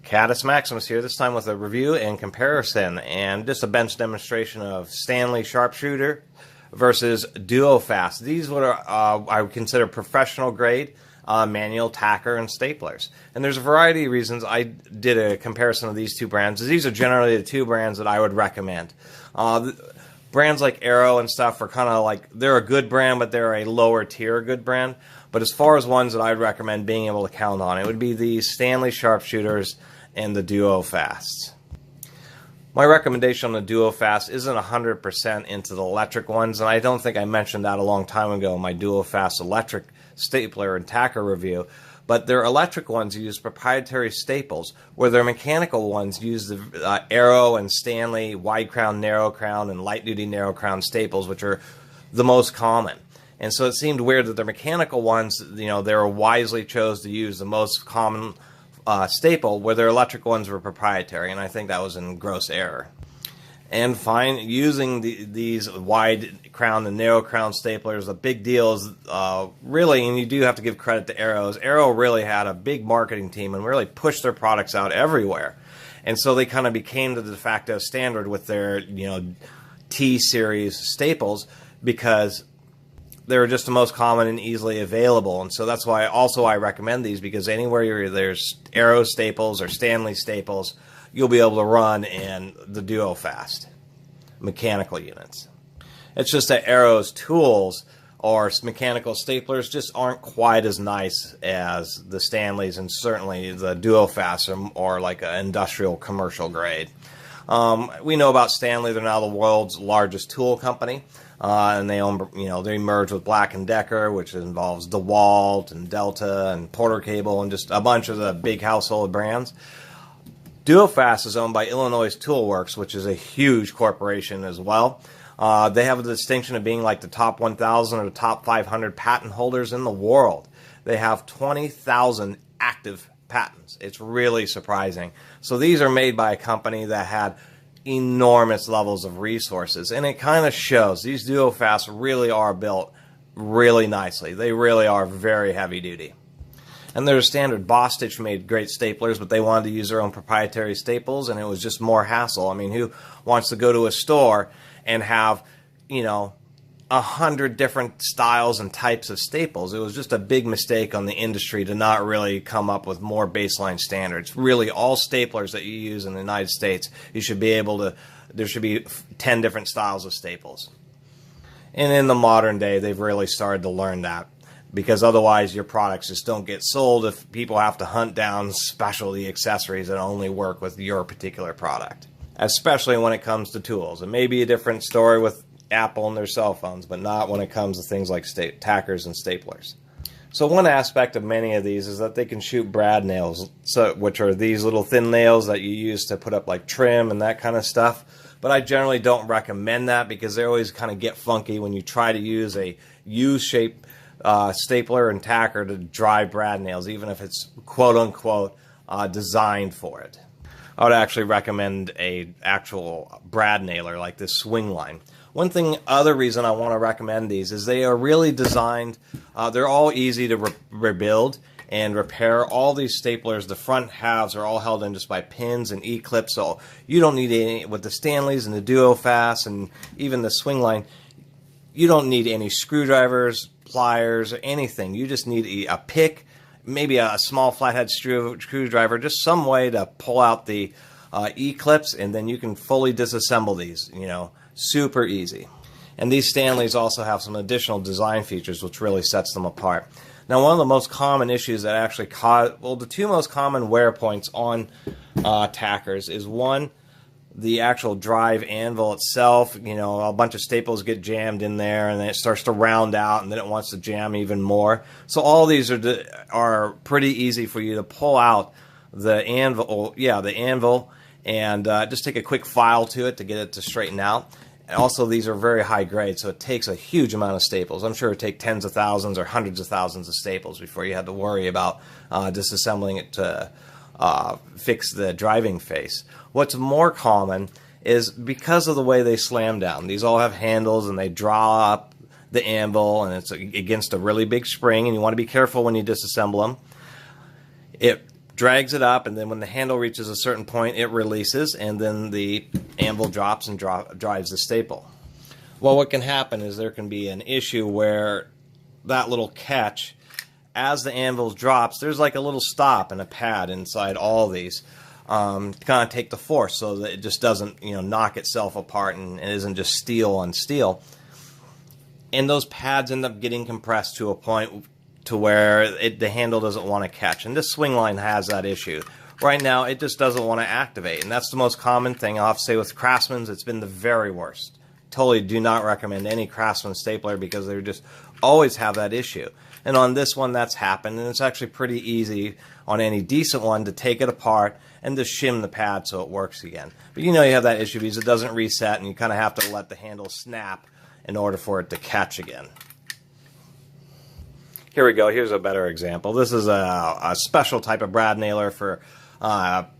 Catus Maximus here, this time with a review and comparison, and just a bench demonstration of Stanley SharpShooter versus DuoFast. These are I would consider professional grade manual tacker and staplers. And there's a variety of reasons I did a comparison of these two brands. These are generally the two brands that I would recommend. Brands like Arrow and stuff are kind of like, they're a good brand, but they're a lower tier good brand. But as far as ones that I'd recommend being able to count on, it would be the Stanley SharpShooters and the DuoFasts. My recommendation on the DuoFast isn't 100% into the electric ones, and I don't think I mentioned that a long time ago in my DuoFast electric stapler and tacker review. But their electric ones use proprietary staples, where their mechanical ones use the Arrow and Stanley wide crown, narrow crown, and light duty narrow crown staples, which are the most common. And so it seemed weird that their mechanical ones, they were wisely chose to use the most common staple, where their electric ones were proprietary, and I think that was in gross error. And using these wide crown and narrow crown staplers, the big deal is really, and you do have to give credit to Arrows. Arrow really had a big marketing team and really pushed their products out everywhere, and so they kind of became the de facto standard with their T-series staples, because they're just the most common and easily available. And so that's why I recommend these, because anywhere there's Arrow staples or Stanley staples, you'll be able to run in the DuoFast mechanical units. It's just that Arrow's tools or mechanical staplers just aren't quite as nice as the Stanleys, and certainly the DuoFast are like an industrial commercial grade. We know about Stanley; they're now the world's largest tool company, and they own, they merged with Black & Decker, which involves DeWalt and Delta and Porter Cable and just a bunch of the big household brands. DuoFast is owned by Illinois Tool Works, which is a huge corporation as well. They have the distinction of being like the top 1,000 or the top 500 patent holders in the world. They have 20,000 active patents. It's really surprising. So these are made by a company that had enormous levels of resources, and it kind of shows. These DuoFasts really are built really nicely. They really are very heavy duty. And their standard Bostitch made great staplers, but they wanted to use their own proprietary staples, and it was just more hassle. I mean, who wants to go to a store and have 100 different styles and types of staples? It was just a big mistake on the industry to not really come up with more baseline standards. Really, all staplers that you use in the United States, you should be able to, there should be 10 different styles of staples. And in the modern day, they've really started to learn that, because otherwise your products just don't get sold if people have to hunt down specialty accessories that only work with your particular product, especially when it comes to tools. It may be a different story with Apple and their cell phones, but not when it comes to things like tackers and staplers. So one aspect of many of these is that they can shoot brad nails, which are these little thin nails that you use to put up like trim and that kind of stuff. But I generally don't recommend that, because they always kind of get funky when you try to use a U-shaped stapler and tacker to drive brad nails, even if it's quote-unquote designed for it. I would actually recommend a actual brad nailer like this swing line. Other reason I want to recommend these is they are really designed, they're all easy to rebuild and repair. All these staplers, the front halves are all held in just by pins and E-clips, so you don't need any, with the Stanleys and the DuoFast and even the swing line, you don't need any screwdrivers, pliers, or anything. You just need a pick, maybe a small flathead screwdriver, just some way to pull out the E-clips, and then you can fully disassemble these, super easy. And these Stanleys also have some additional design features which really sets them apart. Now, one of the most common issues that actually the two most common wear points on tackers is, one, the actual drive anvil itself. A bunch of staples get jammed in there, and then it starts to round out, and then it wants to jam even more. So all these are pretty easy for you to pull out the anvil, and just take a quick file to it to get it to straighten out. And also, these are very high grade, so it takes a huge amount of staples. I'm sure it would take tens of thousands or hundreds of thousands of staples before you had to worry about disassembling it to fix the driving face. What's more common is, because of the way they slam down, these all have handles and they draw up the anvil, and it's against a really big spring, and you want to be careful when you disassemble them. It drags it up, and then when the handle reaches a certain point, it releases, and then the anvil drops and drives the staple. Well, what can happen is there can be an issue where that little catch, as the anvil drops, there's like a little stop and a pad inside all these to kind of take the force so that it just doesn't, knock itself apart and it isn't just steel on steel. And those pads end up getting compressed to a point to where the handle doesn't want to catch. And this swing line has that issue. Right now, it just doesn't want to activate. And that's the most common thing. I'll have to say with Craftsman's, it's been the very worst. Totally do not recommend any Craftsman stapler because they just always have that issue. And on this one, that's happened. And it's actually pretty easy on any decent one to take it apart and just shim the pad so it works again. But you have that issue because it doesn't reset, and you kind of have to let the handle snap in order for it to catch again. Here we go. Here's a better example. This is a special type of brad nailer for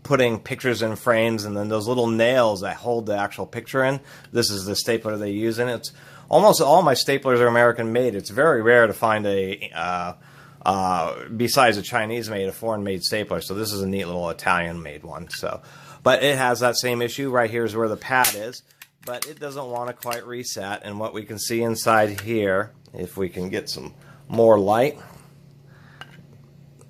putting pictures in frames, and then those little nails that hold the actual picture in. This is the stapler they use, and it's almost all my staplers are American made. It's very rare to find besides a Chinese made, a foreign made stapler. So this is a neat little Italian made one. But it has that same issue. Right here is where the pad is, but it doesn't want to quite reset. And what we can see inside here, if we can get some more light,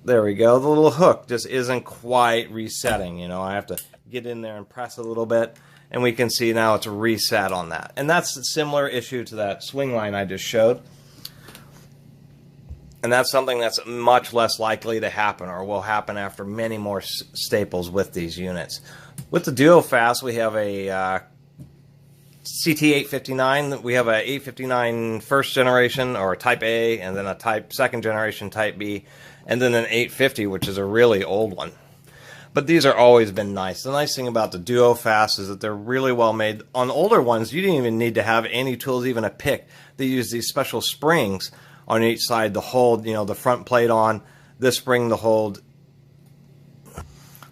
there we go. The little hook just isn't quite resetting. I have to get in there and press a little bit, and we can see now it's reset on that. And that's a similar issue to that swing line I just showed. And that's something that's much less likely to happen, or will happen after many more staples with these units. With the DuoFast, we have a CT859. We have a 859 first generation, or Type A, and then a Type second generation Type B, and then an 850, which is a really old one. But these are always been nice. The nice thing about the DuoFast is that they're really well made. On older ones, you didn't even need to have any tools, even a pick. They use these special springs on each side to hold, the front plate on. This spring to hold,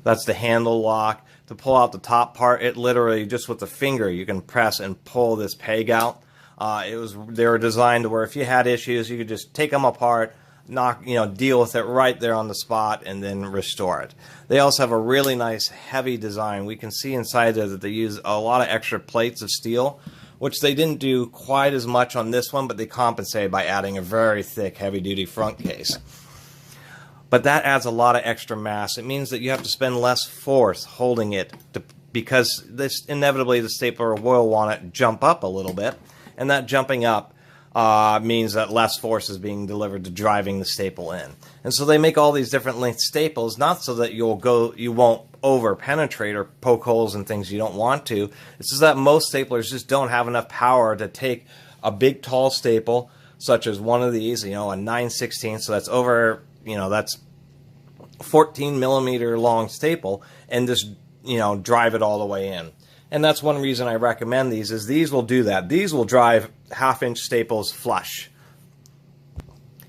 that's the handle lock. To pull out the top part, it literally, just with the finger, you can press and pull this peg out. They were designed to where if you had issues, you could just take them apart, deal with it right there on the spot, and then restore it. They also have a really nice heavy design. We can see inside there that they use a lot of extra plates of steel, which they didn't do quite as much on this one, but they compensated by adding a very thick, heavy-duty front case. But that adds a lot of extra mass. It means that you have to spend less force holding it because inevitably the stapler will want to jump up a little bit, and that jumping up means that less force is being delivered to driving the staple in. And so they make all these different length staples, not so that you won't over penetrate or poke holes in things you don't want to. It's just that most staplers just don't have enough power to take a big tall staple, such as one of these, a 9/16, so that's over, that's 14 millimeter long staple, and just, drive it all the way in. And that's one reason I recommend these, is these will do that. These will drive half-inch staples flush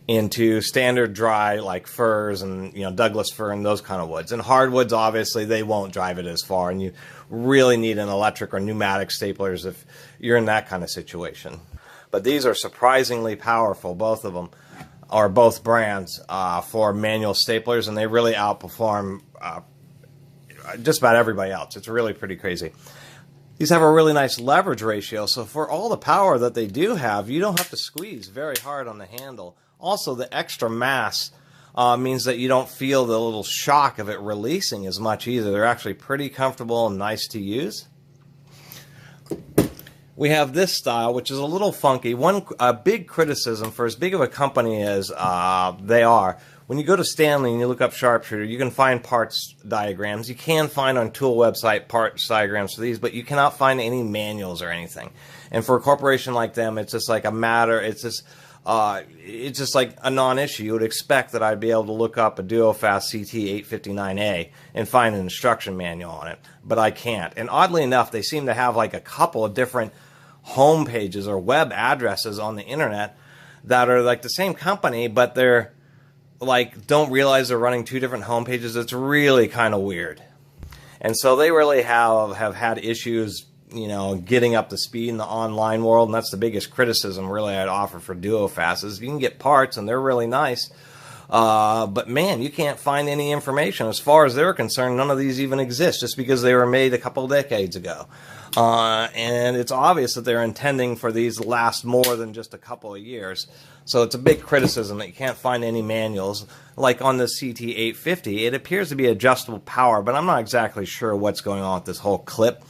into standard dry, like firs and Douglas fir and those kind of woods. And hardwoods, obviously, they won't drive it as far, and you really need an electric or pneumatic staplers if you're in that kind of situation. But these are surprisingly powerful, both of them, or both brands, for manual staplers, and they really outperform just about everybody else. It's really pretty crazy. These have a really nice leverage ratio, so for all the power that they do have, you don't have to squeeze very hard on the handle. Also, the extra mass means that you don't feel the little shock of it releasing as much either. They're actually pretty comfortable and nice to use. We have this style, which is a little funky. A big criticism for as big of a company as they are, when you go to Stanley and you look up SharpShooter, you can find parts diagrams. You can find on tool website parts diagrams for these, but you cannot find any manuals or anything. And for a corporation like them, it's just like a matter. It's just like a non-issue. You would expect that I'd be able to look up a DuoFast CT859A and find an instruction manual on it, but I can't. And oddly enough, they seem to have like a couple of different home pages or web addresses on the internet that are like the same company, but they're like don't realize they're running two different home pages. It's really kind of weird. And so they really have had issues, getting up to speed in the online world, and that's the biggest criticism really I'd offer for DuoFast is you can get parts and they're really nice, But man, you can't find any information. As far as they're concerned, none of these even exist just because they were made a couple of decades ago. And it's obvious that they're intending for these to last more than just a couple of years. So it's a big criticism that you can't find any manuals. Like on the CT850, it appears to be adjustable power, but I'm not exactly sure what's going on with this whole clip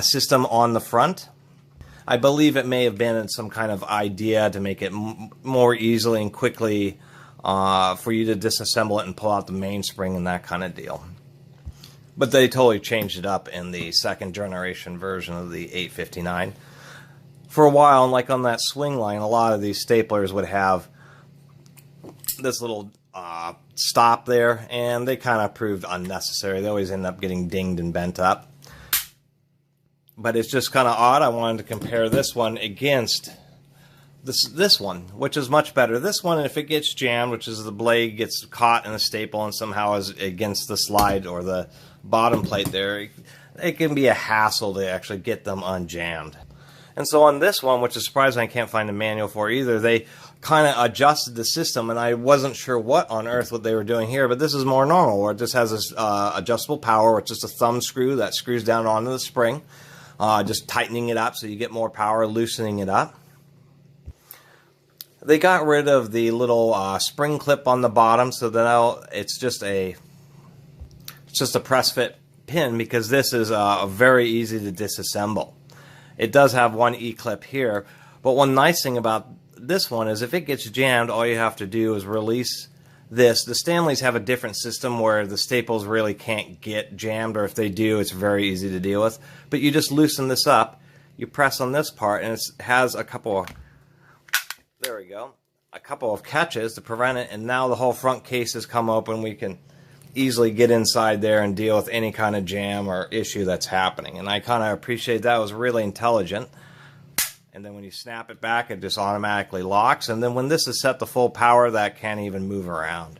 system on the front. I believe it may have been some kind of idea to make it more easily and quickly for you to disassemble it and pull out the mainspring and that kind of deal. But they totally changed it up in the second generation version of the 859. For a while, and like on that swing line, a lot of these staplers would have this little stop there, and they kind of proved unnecessary. They always end up getting dinged and bent up. But it's just kind of odd. I wanted to compare this one against this one, which is much better. This one, if it gets jammed, which is the blade gets caught in a staple and somehow is against the slide or the bottom plate there, it can be a hassle to actually get them unjammed. And so on this one, which is surprising I can't find a manual for either, they kind of adjusted the system, and I wasn't sure what on earth what they were doing here, but this is more normal, where it just has this adjustable power, where it's just a thumb screw that screws down onto the spring, just tightening it up so you get more power, loosening it up. They got rid of the little spring clip on the bottom, so now it's just a press fit pin, because this is very easy to disassemble. It does have one E-clip here, but one nice thing about this one is if it gets jammed, all you have to do is release this. The Stanleys have a different system where the staples really can't get jammed, or if they do, it's very easy to deal with. But you just loosen this up, you press on this part, and it has a couple of, there we go, a couple of catches to prevent it, and now the whole front case has come open. We can easily get inside there and deal with any kind of jam or issue that's happening. And I kind of appreciate that. It was really intelligent. And then when you snap it back, it just automatically locks. And then when this is set to full power, that can't even move around.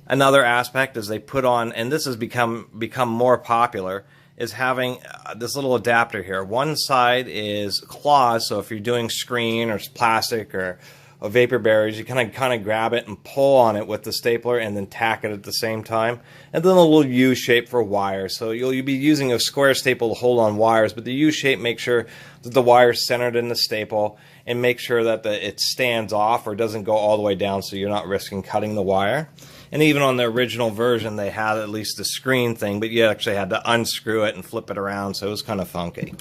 Another aspect is they put on, and this has become more popular, is having this little adapter here. One side is claws, so if you're doing screen or plastic or vapor barriers, you kind of grab it and pull on it with the stapler and then tack it at the same time. And then a little U shape for wires. So you'll be using a square staple to hold on wires, but the U shape makes sure that the wire's centered in the staple and make sure that it stands off or doesn't go all the way down, so you're not risking cutting the wire. And even on the original version, they had at least the screen thing, but you actually had to unscrew it and flip it around, so it was kind of funky.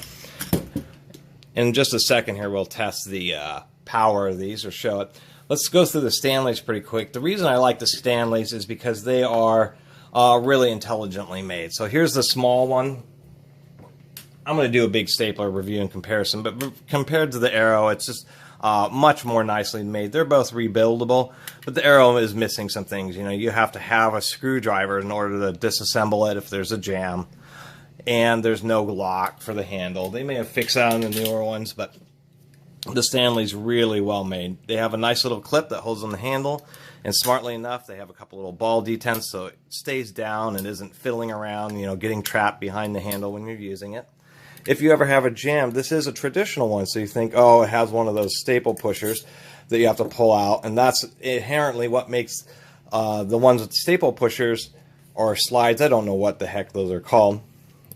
In just a second here, we'll test the power of these, or show it. Let's go through the Stanleys pretty quick. The reason I like the Stanleys is because they are really intelligently made. So here's the small one. I'm going to do a big stapler review and comparison, but compared to the Arrow, it's just much more nicely made. They're both rebuildable, but the Arrow is missing some things. You know, you have to have a screwdriver in order to disassemble it if there's a jam, and there's no lock for the handle. They may have fixed that on the newer ones, but the Stanley's really well made. They have a nice little clip that holds on the handle, and smartly enough, they have a couple little ball detents so it stays down and isn't fiddling around, you know, getting trapped behind the handle when you're using it. If you ever have a jam, this is a traditional one, so you think, oh, it has one of those staple pushers that you have to pull out, and that's inherently what makes the ones with staple pushers or slides, I don't know what the heck those are called,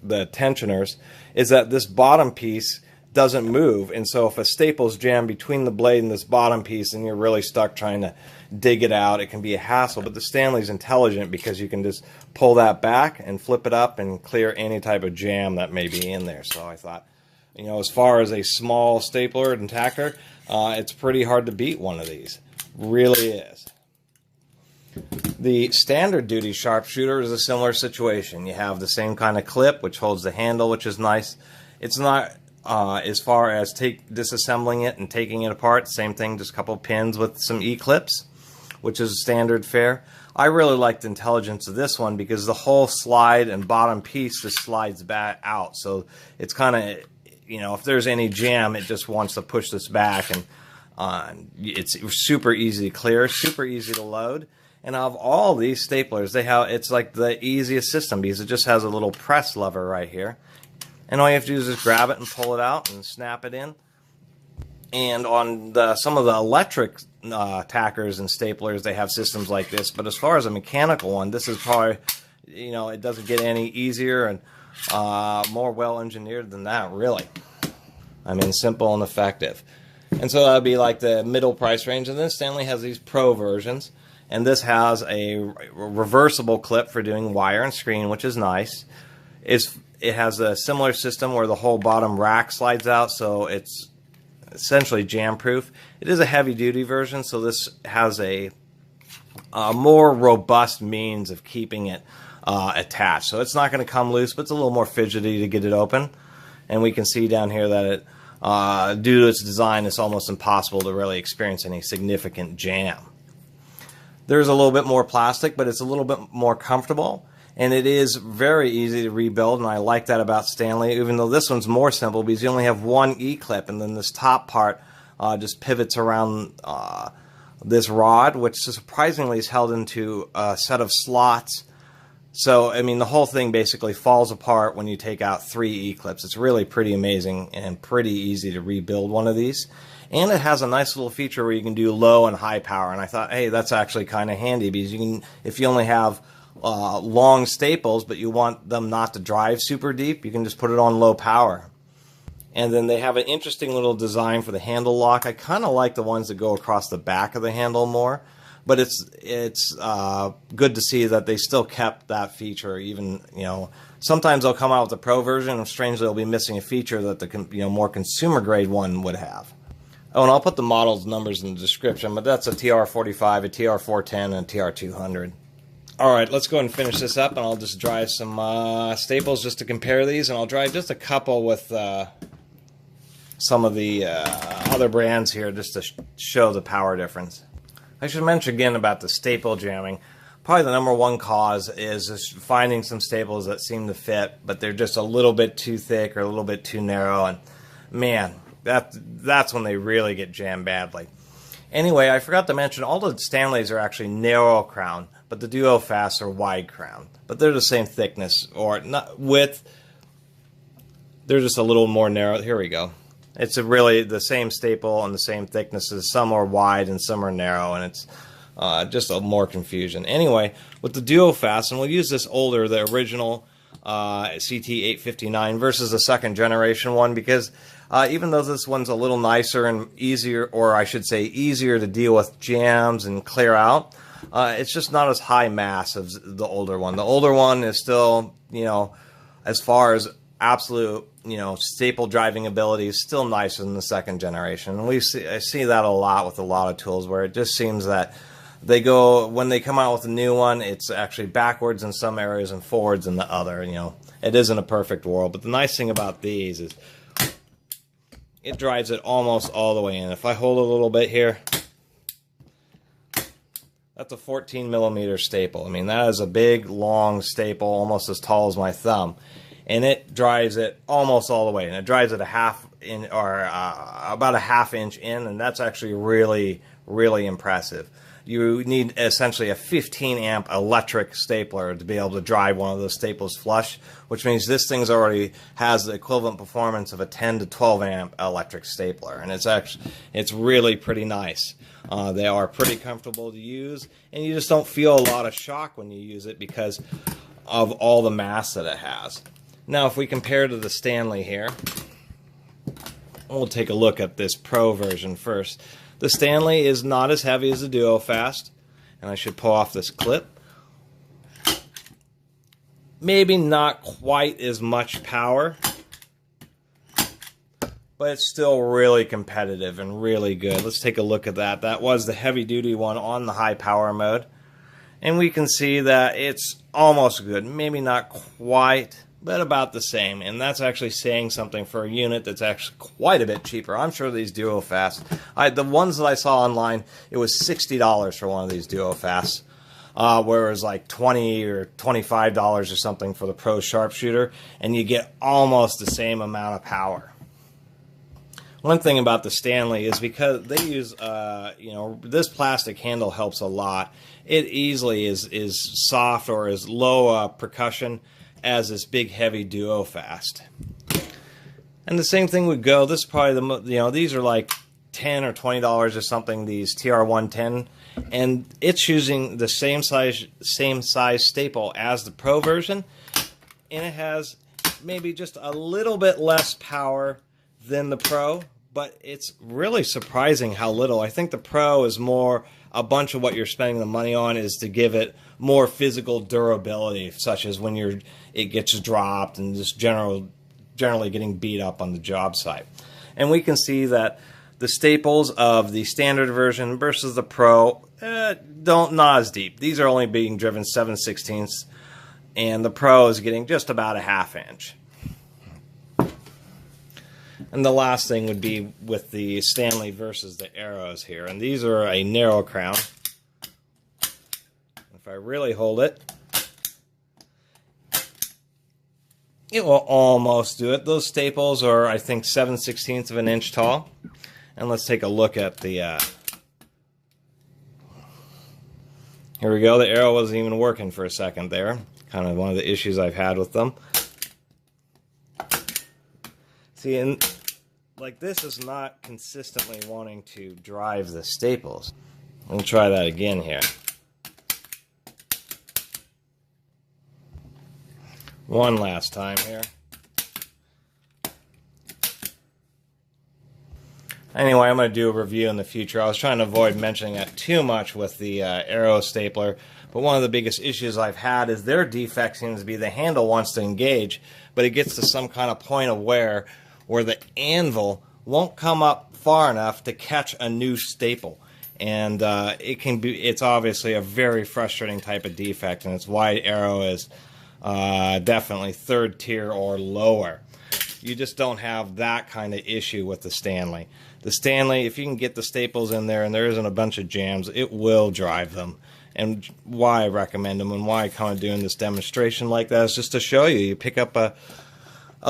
the tensioners, is that this bottom piece doesn't move, and so if a staple's jammed between the blade and this bottom piece and you're really stuck trying to dig it out, it can be a hassle. But the Stanley's intelligent because you can just pull that back and flip it up and clear any type of jam that may be in there. So I thought, you know, as far as a small stapler and tacker, it's pretty hard to beat one of these. Really is. The standard duty SharpShooter is a similar situation. You have the same kind of clip which holds the handle, which is nice. It's not as far as disassembling it and taking it apart, same thing, just a couple pins with some E-clips, which is standard fare. I really like the intelligence of this one because the whole slide and bottom piece just slides back out. So it's kind of, you know, if there's any jam, it just wants to push this back, and it's super easy to clear, super easy to load. And of all these staplers, it's like the easiest system because it just has a little press lever right here. And all you have to do is just grab it and pull it out and snap it in. And on some of the electric tackers and staplers, they have systems like this. But as far as a mechanical one, this is probably, it doesn't get any easier and more well-engineered than that, really. I mean, simple and effective. And so that would be like the middle price range. And then Stanley has these pro versions. And this has a reversible clip for doing wire and screen, which is nice. It has a similar system where the whole bottom rack slides out, so it's essentially jam-proof. It is a heavy-duty version, so this has a more robust means of keeping it attached. So it's not going to come loose, but it's a little more fidgety to get it open. And we can see down here that it, due to its design, it's almost impossible to really experience any significant jam. There's a little bit more plastic, but it's a little bit more comfortable. And it is very easy to rebuild, and I like that about Stanley, even though this one's more simple because you only have one E-clip, and then this top part just pivots around this rod, which surprisingly is held into a set of slots. So, I mean, the whole thing basically falls apart when you take out 3 E-clips. It's really pretty amazing and pretty easy to rebuild one of these. And it has a nice little feature where you can do low and high power, and I thought, hey, that's actually kind of handy because you can, if you only have long staples, but you want them not to drive super deep, you can just put it on low power. And then they have an interesting little design for the handle lock. I kind of like the ones that go across the back of the handle more, but it's good to see that they still kept that feature. Even, sometimes they'll come out with a pro version, and strangely they'll be missing a feature that the more consumer grade one would have. Oh, and I'll put the model's numbers in the description, but that's a TR45, a TR410, and a TR200. Alright, let's go ahead and finish this up, and I'll just drive some staples just to compare these, and I'll drive just a couple with some of the other brands here just to show the power difference. I should mention again about the staple jamming. Probably the number one cause is just finding some staples that seem to fit, but they're just a little bit too thick or a little bit too narrow, and man, that's when they really get jammed badly. Anyway, I forgot to mention all the Stanleys are actually narrow crown, but the Duo Fast are wide crown. But they're the same thickness or not width. They're just a little more narrow. Here we go. It's really the same staple and the same thicknesses. Some are wide and some are narrow, and it's just a more confusion. Anyway, with the Duo Fast, and we'll use this older, the original CT859 versus the second generation one, because even though this one's a little nicer and easier, or I should say easier to deal with jams and clear out, it's just not as high mass as the older one. The older one is still, as far as absolute, staple driving ability, is still nicer than the second generation. And I see that a lot with a lot of tools where it just seems that when they come out with a new one, it's actually backwards in some areas and forwards in the other. It isn't a perfect world. But the nice thing about these is it drives it almost all the way in. If I hold a little bit here, that's a 14 millimeter staple. I mean, that is a big, long staple, almost as tall as my thumb. And it drives it almost all the way. And it drives it about a half inch in, and that's actually really, really impressive. You need essentially a 15 amp electric stapler to be able to drive one of those staples flush, which means this thing already has the equivalent performance of a 10 to 12 amp electric stapler, and it's really pretty nice. They are pretty comfortable to use, and you just don't feel a lot of shock when you use it because of all the mass that it has. Now, if we compare to the Stanley here, we'll take a look at this Pro version first. The Stanley is not as heavy as the Duo Fast, and I should pull off this clip. Maybe not quite as much power, but it's still really competitive and really good. Let's take a look at that. That was the heavy-duty one on the high power mode, and we can see that it's almost good. Maybe not quite, but about the same, and that's actually saying something for a unit that's actually quite a bit cheaper. I'm sure these Duo Fast, the ones that I saw online, it was $60 for one of these Duo Fasts, whereas like $20 or $25 or something for the Pro SharpShooter, and you get almost the same amount of power. One thing about the Stanley is because they use, this plastic handle helps a lot. It easily is soft or is low percussion as this big heavy Duo Fast. And the same thing would go, this is probably these are like $10 or $20 or something, these TR110, and it's using the same size staple as the Pro version, and it has maybe just a little bit less power than the Pro, but it's really surprising how little. I think the Pro is more a bunch of what you're spending the money on is to give it more physical durability, such as when it gets dropped and just generally getting beat up on the job site. And we can see that the staples of the standard version versus the Pro not as deep. These are only being driven 7/16, and the Pro is getting just about a 1/2 inch. And the last thing would be with the Stanley versus the arrows here. And these are a narrow crown. If I really hold it, it will almost do it. Those staples are, I think, 7/16 of an inch tall. And let's take a look at the... Here we go. The arrow wasn't even working for a second there. Kind of one of the issues I've had with them. See, and like this is not consistently wanting to drive the staples. We'll try that again here. One last time here. Anyway, I'm going to do a review in the future. I was trying to avoid mentioning that too much with the Arrow stapler, but one of the biggest issues I've had is their defect seems to be the handle wants to engage, but it gets to some kind of point of wear where the anvil won't come up far enough to catch a new staple. And it's obviously a very frustrating type of defect, and it's why Arrow is definitely 3rd tier or lower. You just don't have that kind of issue with the Stanley. The Stanley, if you can get the staples in there and there isn't a bunch of jams, it will drive them. And why I recommend them and why I'm kind of doing this demonstration like that is just to show you. You pick up a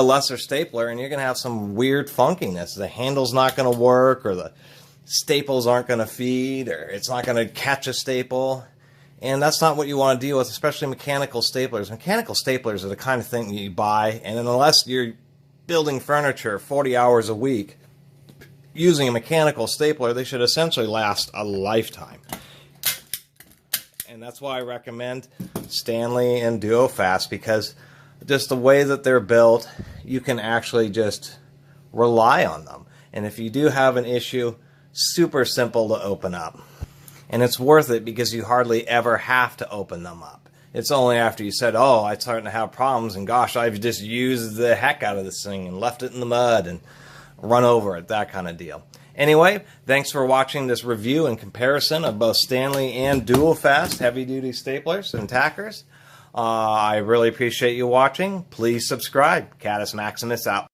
lesser stapler and you're going to have some weird funkiness. The handle's not going to work, or the staples aren't going to feed, or it's not going to catch a staple. And that's not what you want to deal with, especially mechanical staplers. Mechanical staplers are the kind of thing that you buy, and unless you're building furniture 40 hours a week using a mechanical stapler, they should essentially last a lifetime. And that's why I recommend Stanley and DuoFast, because just the way that they're built, you can actually just rely on them. And if you do have an issue, super simple to open up. And it's worth it because you hardly ever have to open them up. It's only after you said, oh, I'm starting to have problems, and gosh, I've just used the heck out of this thing and left it in the mud and run over it, that kind of deal. Anyway, thanks for watching this review and comparison of both Stanley and DuoFast heavy-duty staplers and tackers. I really appreciate you watching. Please subscribe. Catus Maximus out.